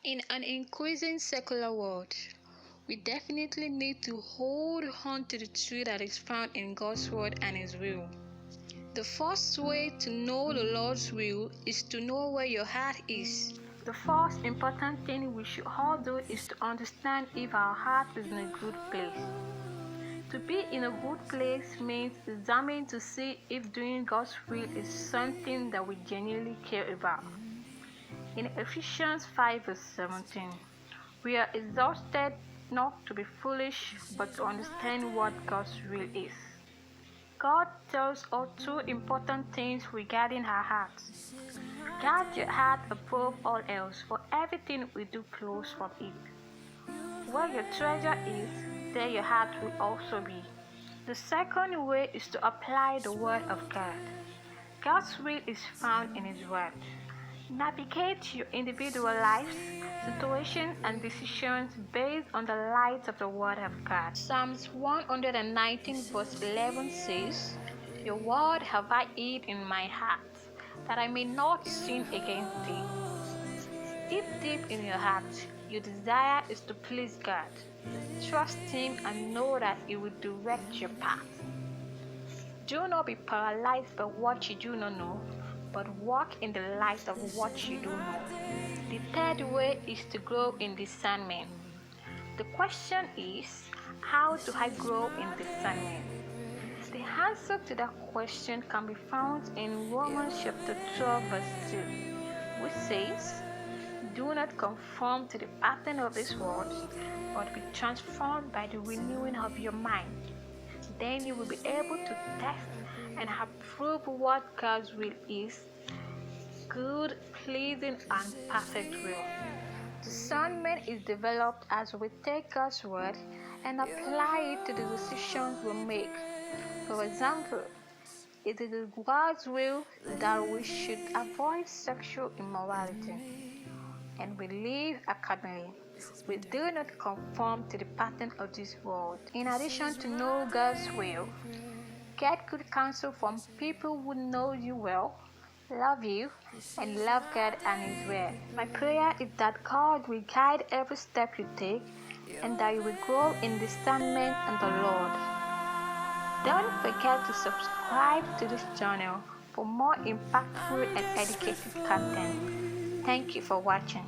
In an increasing secular world, we definitely need to hold on to the truth that is found in God's Word and His will. The first way to know the Lord's will is to know where your heart is. The first important thing we should all do is to understand if our heart is in a good place. To be in a good place means examining to see if doing God's will is something that we genuinely care about. In Ephesians 5:17, we are exhorted not to be foolish, but to understand what God's will is. God tells us two important things regarding our hearts. Guard your heart above all else, for everything we do flows from it. Where your treasure is, there your heart will also be. The second way is to apply the Word of God. God's will is found in His Word. Navigate your individual lives, situations, and decisions based on the light of the Word of God. Psalms 119 verse 11 says, "Your word have I hid in my heart, that I may not sin against thee." If deep in your heart your desire is to please God, trust Him and know that He will direct your path. Do not be paralyzed by what you do not know, but walk in the light of what you do know. The third way is to grow in discernment. The question is, how do I grow in discernment? The answer to that question can be found in Romans chapter 12 verse 2, which says, "Do not conform to the pattern of this world, but be transformed by the renewing of your mind. Then you will be able to test and approve what God's will is, good, pleasing, and perfect will." Discernment is developed as we take God's word and apply it to the decisions we make. For example, it is God's will that we should avoid sexual immorality, and we live accordingly. We do not conform to the pattern of this world. In addition to know God's will, get good counsel from people who know you well, love you, and love God and His word. My prayer is that God will guide every step you take and that you will grow in discernment in the Lord. Don't forget to subscribe to this channel for more impactful and educative content. Thank you for watching.